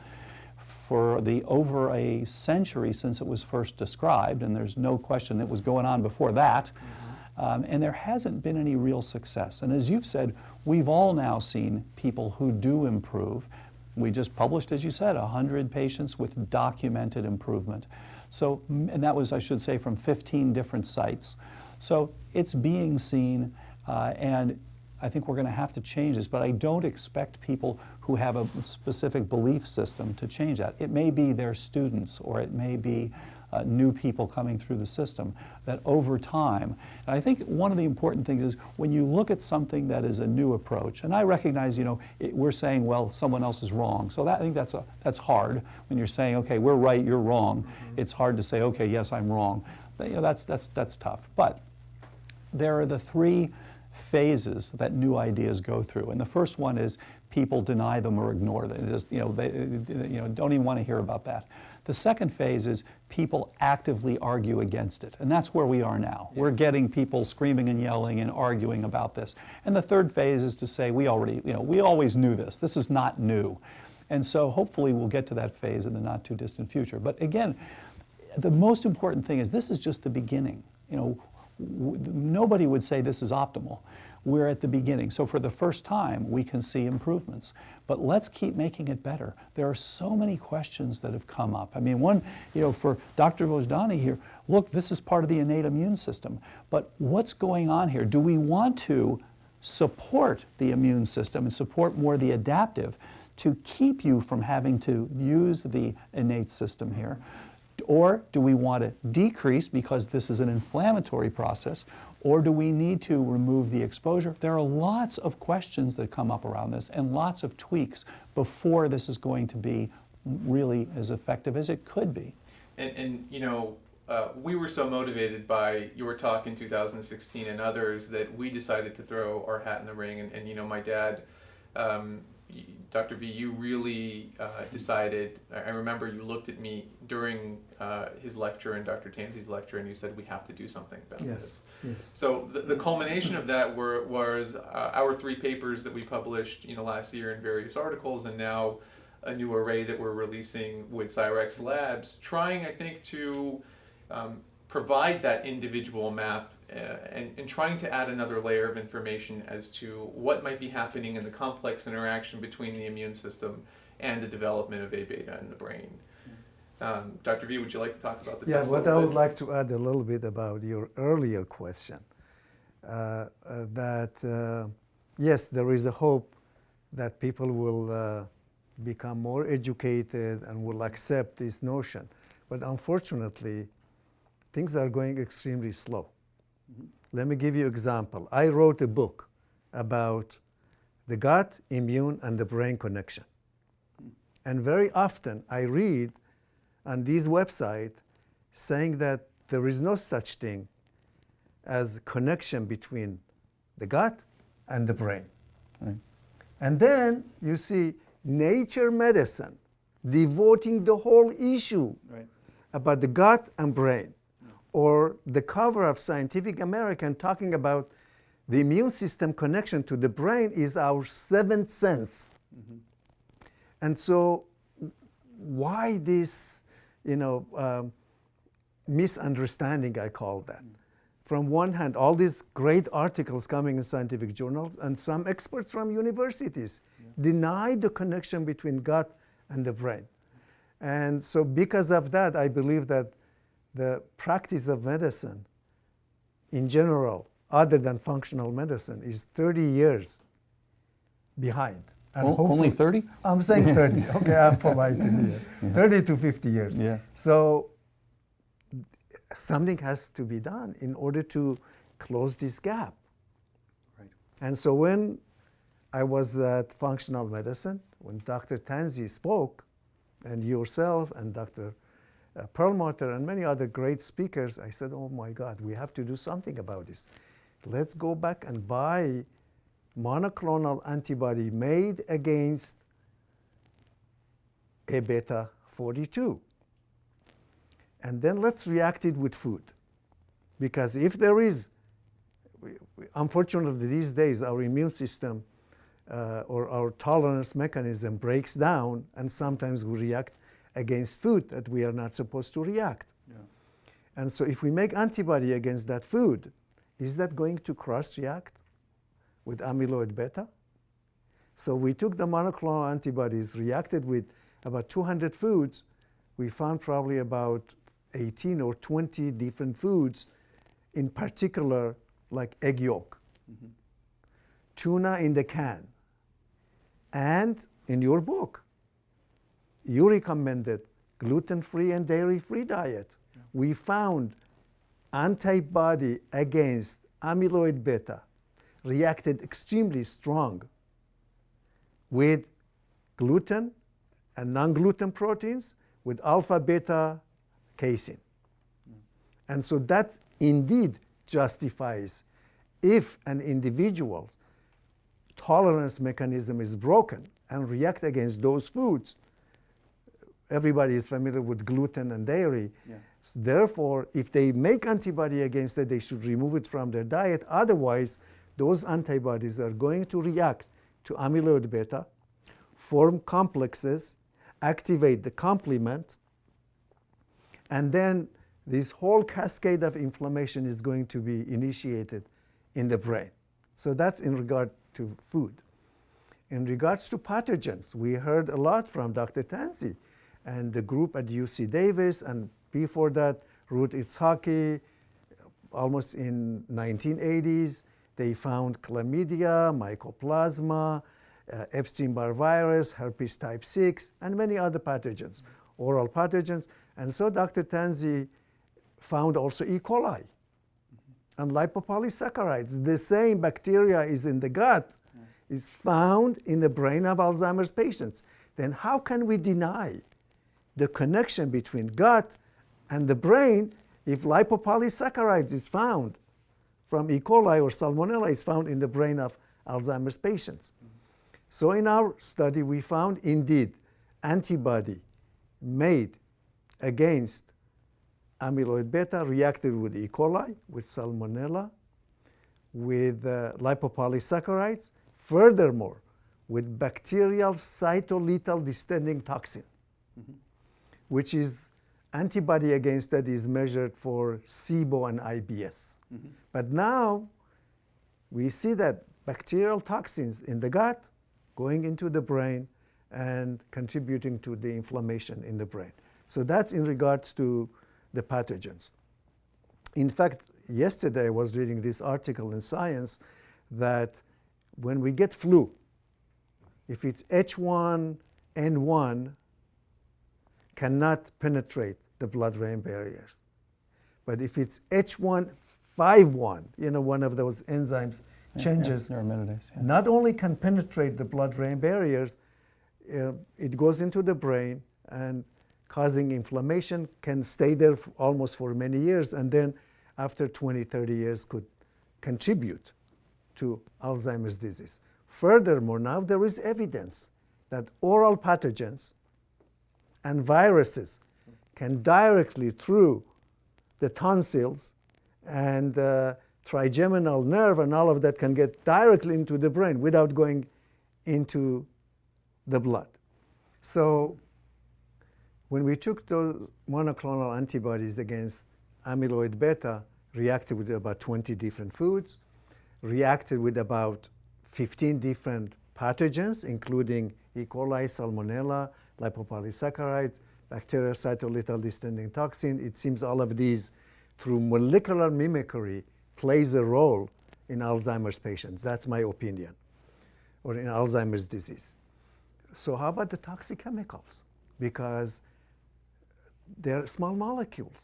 for over a century since it was first described, and there's no question it was going on before that. And there hasn't been any real success. And as you've said, we've all now seen people who do improve. We just published, as you said, 100 patients with documented improvement. So, and that was, I should say, from 15 different sites. So it's being seen, and I think we're going to have to change this, but I don't expect people who have a specific belief system to change that. It may be their students, or it may be new people coming through the system, that over time, and I think one of the important things is when you look at something that is a new approach, and I recognize, we're saying, well, someone else is wrong. So I think that's hard when you're saying, okay, we're right, you're wrong. It's hard to say, okay, yes, I'm wrong. But, that's tough. But there are the three phases that new ideas go through, and the first one is people deny them or ignore them. They don't even want to hear about that. The second phase is people actively argue against it, and that's where we are now. We're getting people screaming and yelling and arguing about this. And the third phase is to say we always knew this. This is not new, and so hopefully we'll get to that phase in the not too distant future. But again, the most important thing is this is just the beginning. Nobody would say this is optimal. We're at the beginning. So for the first time, we can see improvements. But let's keep making it better. There are so many questions that have come up. I mean, one, for Dr. Vojdani here, look, this is part of the innate immune system. But what's going on here? Do we want to support the immune system and support more the adaptive to keep you from having to use the innate system here? Or do we want to decrease because this is an inflammatory process? Or do we need to remove the exposure? There are lots of questions that come up around this and lots of tweaks before this is going to be really as effective as it could be. And we were so motivated by your talk in 2016 and others that we decided to throw our hat in the ring. And my dad, Dr. V, you really decided, I remember you looked at me during his lecture and Dr. Tanzi's lecture, and you said, we have to do something about this. Yes. So the culmination of that was our 3 papers that we published last year in various articles, and now a new array that we're releasing with Cyrex Labs, trying, I think, to provide that individual map and trying to add another layer of information as to what might be happening in the complex interaction between the immune system and the development of A-beta in the brain. Dr. V, would you like to talk about the test? What I would like to add a little bit about your earlier question, yes, there is a hope that people will become more educated and will accept this notion. But unfortunately, things are going extremely slow. Let me give you an example. I wrote a book about the gut, immune, and the brain connection. And very often I read on these websites saying that there is no such thing as connection between the gut and the brain. Right. And then you see Nature Medicine devoting the whole issue about the gut and brain. Or the cover of Scientific American talking about the immune system connection to the brain is our 7th sense. And so why this, misunderstanding, I call that. From one hand, all these great articles coming in scientific journals, and some experts from universities deny the connection between gut and the brain. And so because of that, I believe that the practice of medicine in general, other than functional medicine, is 30 years behind. And only 30? I'm saying 30. Okay, I'm polite here. 30 to 50 years. Yeah. So something has to be done in order to close this gap. Right. And so when I was at functional medicine, when Dr. Tanzi spoke, and yourself and Dr. Perlmutter and many other great speakers, I said, oh my God, we have to do something about this. Let's go back and buy monoclonal antibody made against A-beta 42. And then let's react it with food. Because if there is, unfortunately these days, our immune system or our tolerance mechanism breaks down, and sometimes we react against food that we are not supposed to react. Yeah. And so if we make antibody against that food, is that going to cross-react with amyloid beta? So we took the monoclonal antibodies, reacted with about 200 foods. We found probably about 18 or 20 different foods, in particular like egg yolk. tuna in the can. And in your book, you recommended gluten-free and dairy-free diet. Yeah. We found antibody against amyloid beta reacted extremely strong with gluten and non-gluten proteins, with alpha-beta casein. And so that indeed justifies, if an individual's tolerance mechanism is broken and react against those foods, everybody is familiar with gluten and dairy. Yeah. So therefore, if they make antibody against it, they should remove it from their diet. Otherwise, those antibodies are going to react to amyloid beta, form complexes, activate the complement, and then this whole cascade of inflammation is going to be initiated in the brain. So that's in regard to food. In regards to pathogens, we heard a lot from Dr. Tanzi and the group at UC Davis, and before that, Ruth Itzhaki, almost in 1980s, they found chlamydia, mycoplasma, Epstein-Barr virus, herpes type 6, and many other pathogens, oral pathogens. And so Dr. Tanzi found also E. coli and lipopolysaccharides. The same bacteria is in the gut, is found in the brain of Alzheimer's patients. Then how can we deny the connection between gut and the brain if lipopolysaccharides is found from E. coli or Salmonella is found in the brain of Alzheimer's patients? So in our study, we found indeed antibody made against amyloid beta reacted with E. coli, with Salmonella, with lipopolysaccharides, furthermore, with bacterial cytolethal distending toxin, which is antibody against that is measured for SIBO and IBS. But now we see that bacterial toxins in the gut going into the brain and contributing to the inflammation in the brain. So that's in regards to the pathogens. In fact, yesterday I was reading this article in Science that when we get flu, if it's H1N1, cannot penetrate the blood-brain barriers. But if it's H151, one of those enzymes changes, neuraminidase, not only can penetrate the blood-brain barriers, it goes into the brain and causing inflammation, can stay there almost for many years, and then after 20, 30 years could contribute to Alzheimer's disease. Furthermore, now there is evidence that oral pathogens and viruses can directly through the tonsils and trigeminal nerve and all of that can get directly into the brain without going into the blood. So when we took those monoclonal antibodies against amyloid beta, reacted with about 20 different foods, reacted with about 15 different pathogens, including E. coli, Salmonella, lipopolysaccharides, bacterial cytolethal distending toxin. It seems all of these, through molecular mimicry, plays a role in Alzheimer's patients. That's my opinion, or in Alzheimer's disease. So how about the toxic chemicals? Because they're small molecules.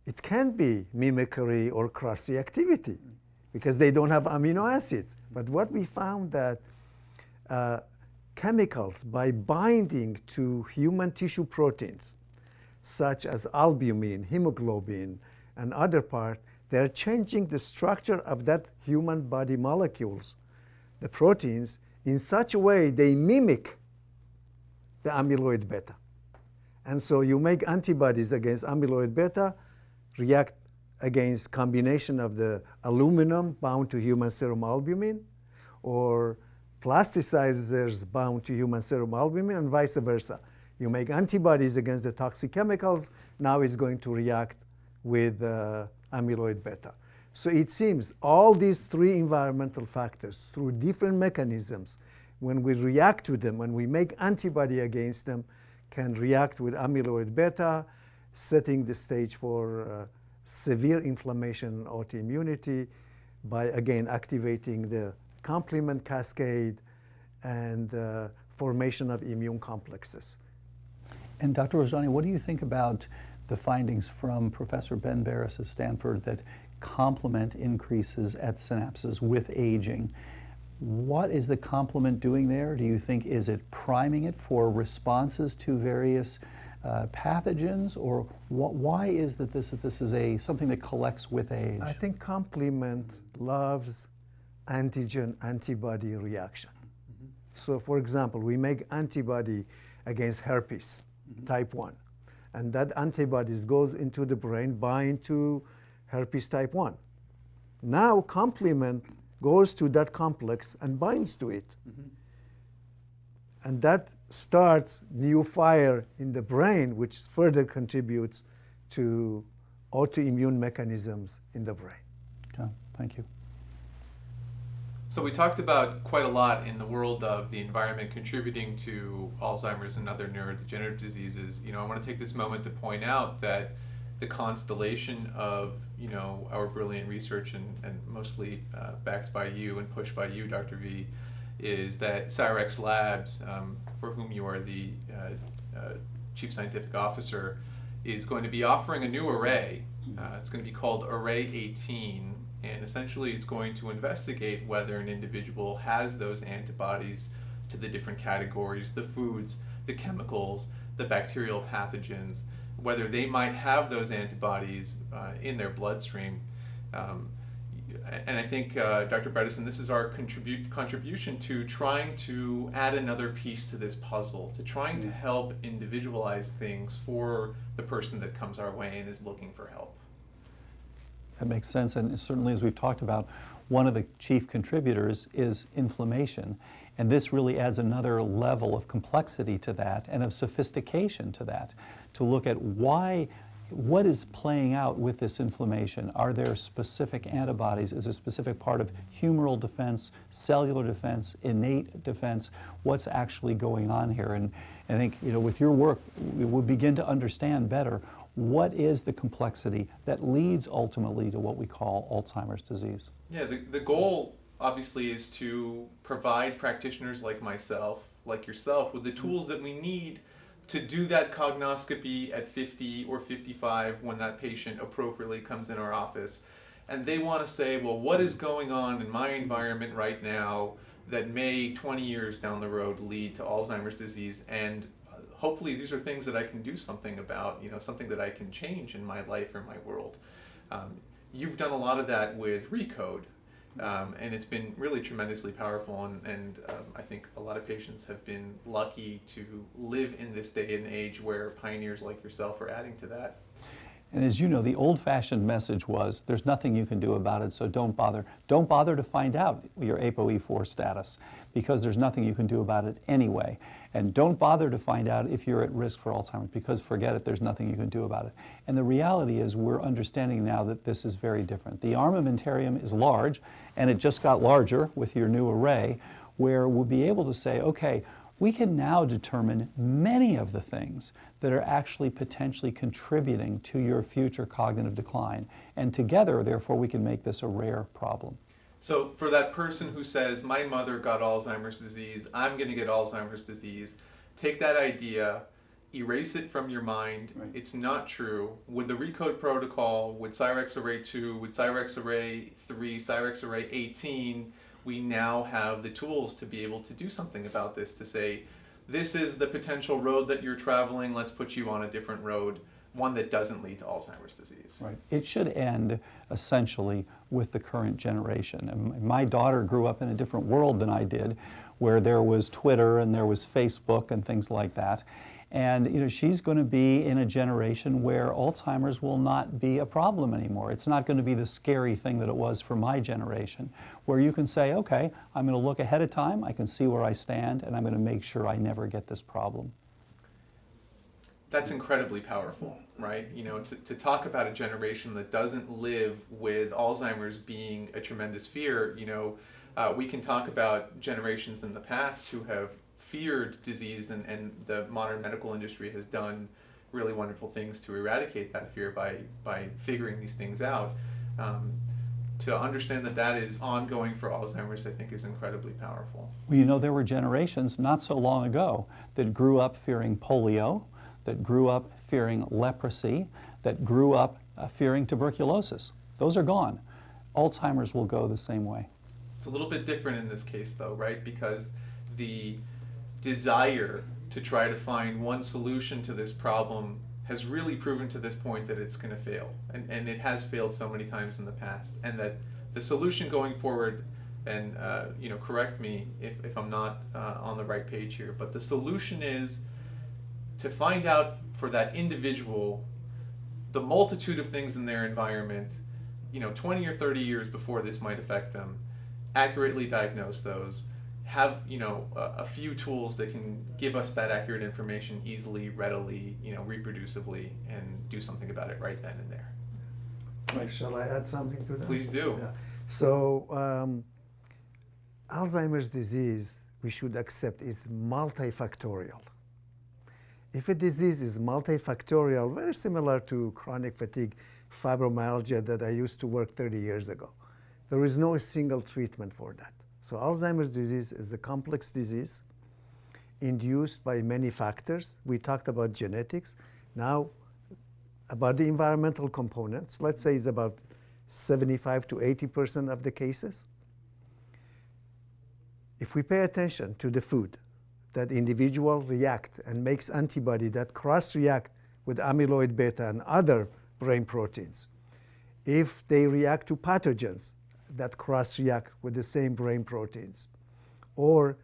It can be mimicry or cross-reactivity because they don't have amino acids. But what we found that chemicals, by binding to human tissue proteins, such as albumin, hemoglobin, and other parts, they're changing the structure of that human body molecules, the proteins, in such a way they mimic the amyloid beta. And so you make antibodies against amyloid beta, react against combination of the aluminum bound to human serum albumin, or plasticizers bound to human serum albumin, and vice versa. You make antibodies against the toxic chemicals, now it's going to react with amyloid beta. So it seems all these three environmental factors, through different mechanisms, when we react to them, when we make antibody against them, can react with amyloid beta, setting the stage for severe inflammation and autoimmunity, by, again, activating the complement cascade and formation of immune complexes. And Dr. Vojdani, what do you think about the findings from Professor Ben Barres at Stanford that complement increases at synapses with aging? What is the complement doing there? Do you think, is it priming it for responses to various pathogens, or why is that this is something that collects with age? I think complement loves antigen-antibody reaction. So, for example, we make antibody against herpes type 1, and that antibodies goes into the brain, bind to herpes type 1. Now complement goes to that complex and binds to it. And that starts new fire in the brain, which further contributes to autoimmune mechanisms in the brain. Okay, thank you. So we talked about quite a lot in the world of the environment contributing to Alzheimer's and other neurodegenerative diseases. You know, I want to take this moment to point out that the constellation of, you know, our brilliant research and mostly backed by you and pushed by you, Dr. V, is that Cyrex Labs, for whom you are the Chief Scientific Officer, is going to be offering a new array. It's going to be called Array 18, and essentially it's going to investigate whether an individual has those antibodies to the different categories, the foods, the chemicals, the bacterial pathogens, whether they might have those antibodies in their bloodstream. And I think, Dr. Bredesen, this is our contribution to trying to add another piece to this puzzle, to trying to help individualize things for the person that comes our way and is looking for help. That makes sense, and certainly, as we've talked about, one of the chief contributors is inflammation, and this really adds another level of complexity to that and of sophistication to that, to look at what is playing out with this inflammation. Are there specific antibodies? Is a specific part of humoral defense, cellular defense, innate defense? What's actually going on here? And I think, you know, with your work, we will begin to understand better what is the complexity that leads ultimately to what we call Alzheimer's disease. Yeah, the goal obviously is to provide practitioners like myself, like yourself, with the tools that we need to do that cognoscopy at 50 or 55 when that patient appropriately comes in our office. And they want to say, well, what is going on in my environment right now that may 20 years down the road lead to Alzheimer's disease? And hopefully these are things that I can do something about, you know, something that I can change in my life or my world. You've done a lot of that with ReCODE. And it's been really tremendously powerful, and I think a lot of patients have been lucky to live in this day and age where pioneers like yourself are adding to that. And as you know, the old-fashioned message was, there's nothing you can do about it, so don't bother. Don't bother to find out your ApoE4 status, because there's nothing you can do about it anyway. And don't bother to find out if you're at risk for Alzheimer's, because forget it, there's nothing you can do about it. And the reality is, we're understanding now that this is very different. The armamentarium is large, and it just got larger with your new array, where we'll be able to say, okay, we can now determine many of the things that are actually potentially contributing to your future cognitive decline. And together, therefore, we can make this a rare problem. So for that person who says, my mother got Alzheimer's disease, I'm going to get Alzheimer's disease, take that idea, erase it from your mind. Right. It's not true. With the ReCODE protocol, with Cyrex Array 2, with Cyrex Array 3, Cyrex Array 18, we now have the tools to be able to do something about this, to say, this is the potential road that you're traveling, let's put you on a different road, one that doesn't lead to Alzheimer's disease. Right. It should end essentially with the current generation. And my daughter grew up in a different world than I did, where there was Twitter and there was Facebook and things like that. And you know, she's going to be in a generation where Alzheimer's will not be a problem anymore. It's not going to be the scary thing that it was for my generation, where you can say, okay, I'm going to look ahead of time, I can see where I stand, and I'm going to make sure I never get this problem. That's incredibly powerful, right? You know, to talk about a generation that doesn't live with Alzheimer's being a tremendous fear, you know, we can talk about generations in the past who have feared disease, and the modern medical industry has done really wonderful things to eradicate that fear by figuring these things out. to understand that that is ongoing for Alzheimer's, I think, is incredibly powerful. Well, you know, there were generations not so long ago that grew up fearing polio, that grew up fearing leprosy, that grew up fearing tuberculosis. Those are gone. Alzheimer's will go the same way. It's a little bit different in this case, though, right? Because the desire to try to find one solution to this problem has really proven to this point that it's going to fail. And it has failed so many times in the past. And that the solution going forward, and correct me if I'm not on the right page here, but the solution is to find out for that individual the multitude of things in their environment, 20 or 30 years before this might affect them, accurately diagnose those, have a few tools that can give us that accurate information easily, readily, reproducibly, and do something about it right then and there. Right. Shall I add something to that? Please do. Yeah. So Alzheimer's disease, we should accept it's multifactorial. If a disease is multifactorial, very similar to chronic fatigue, fibromyalgia that I used to work 30 years ago, there is no single treatment for that. So Alzheimer's disease is a complex disease induced by many factors. We talked about genetics. Now, about the environmental components, let's say it's about 75 to 80% of the cases. If we pay attention to the food that individual react and makes antibody that cross-react with amyloid beta and other brain proteins, if they react to pathogens that cross-react with the same brain proteins, or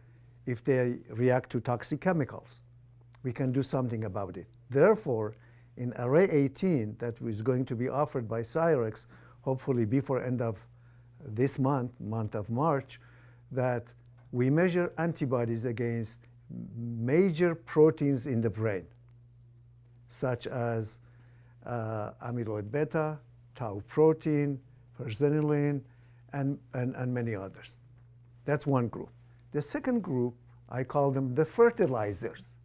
if they react to toxic chemicals, we can do something about it. Therefore, in Array 18 that is going to be offered by Cyrex, hopefully before end of this month of March, that we measure antibodies against major proteins in the brain, such as amyloid beta, tau protein, presenilin, and many others. That's one group. The second group, I call them the fertilizers.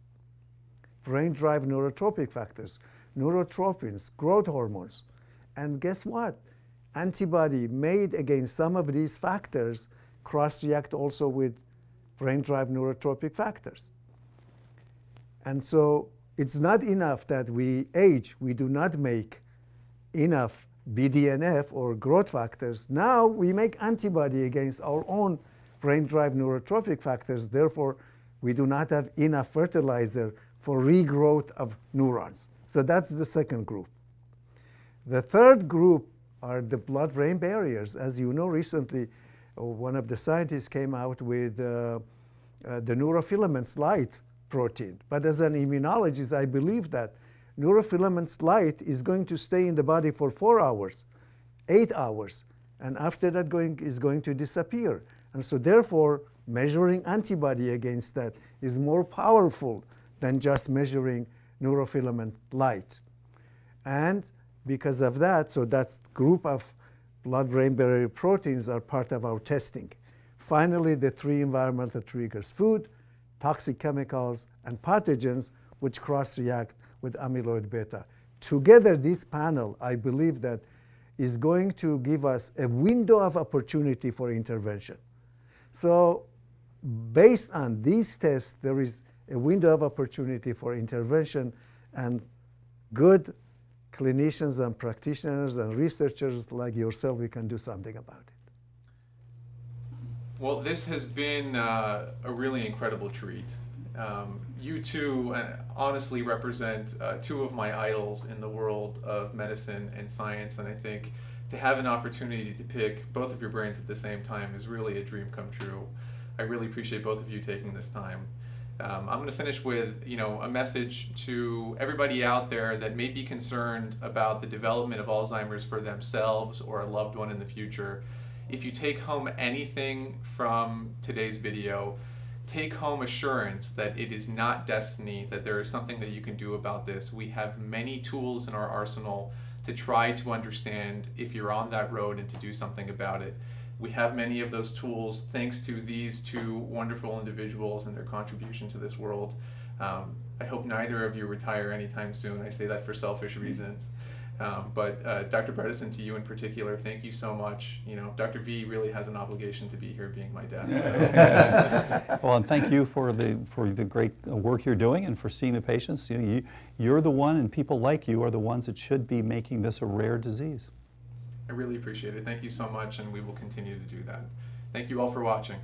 Brain-derived neurotropic factors, neurotropins, growth hormones. And guess what? Antibody made against some of these factors cross-react also with brain-derived neurotropic factors. And so it's not enough that we age. We do not make enough BDNF or growth factors. Now we make antibody against our own brain-derived neurotropic factors. Therefore, we do not have enough fertilizer for regrowth of neurons. So that's the second group. The third group are the blood-brain barriers. As you know, recently, one of the scientists came out with the neurofilaments light protein. But as an immunologist, I believe that neurofilaments light is going to stay in the body for 4 hours, 8 hours, and after that is going to disappear. And so therefore, measuring antibody against that is more powerful than just measuring neurofilament light. And because of that, so that group of blood-brain barrier proteins are part of our testing. Finally, the three environmental triggers: food, toxic chemicals, and pathogens, which cross-react with amyloid beta. Together, this panel, I believe that is going to give us a window of opportunity for intervention. So based on these tests, there is a window of opportunity for intervention, and good clinicians and practitioners and researchers like yourself, we can do something about it. Well, this has been a really incredible treat. You two honestly represent two of my idols in the world of medicine and science, and I think to have an opportunity to pick both of your brains at the same time is really a dream come true. I really appreciate both of you taking this time. I'm going to finish with a message to everybody out there that may be concerned about the development of Alzheimer's for themselves or a loved one in the future. If you take home anything from today's video, take home assurance that it is not destiny, that there is something that you can do about this. We have many tools in our arsenal to try to understand if you're on that road and to do something about it. We have many of those tools thanks to these two wonderful individuals and their contribution to this world. I hope neither of you retire anytime soon. I say that for selfish reasons. But Dr. Bredesen, to you in particular, thank you so much. You know, Dr. V really has an obligation to be here, being my dad. So. Well, and thank you for the great work you're doing and for seeing the patients. You know, you're the one, and people like you are the ones that should be making this a rare disease. I really appreciate it. Thank you so much, and we will continue to do that. Thank you all for watching.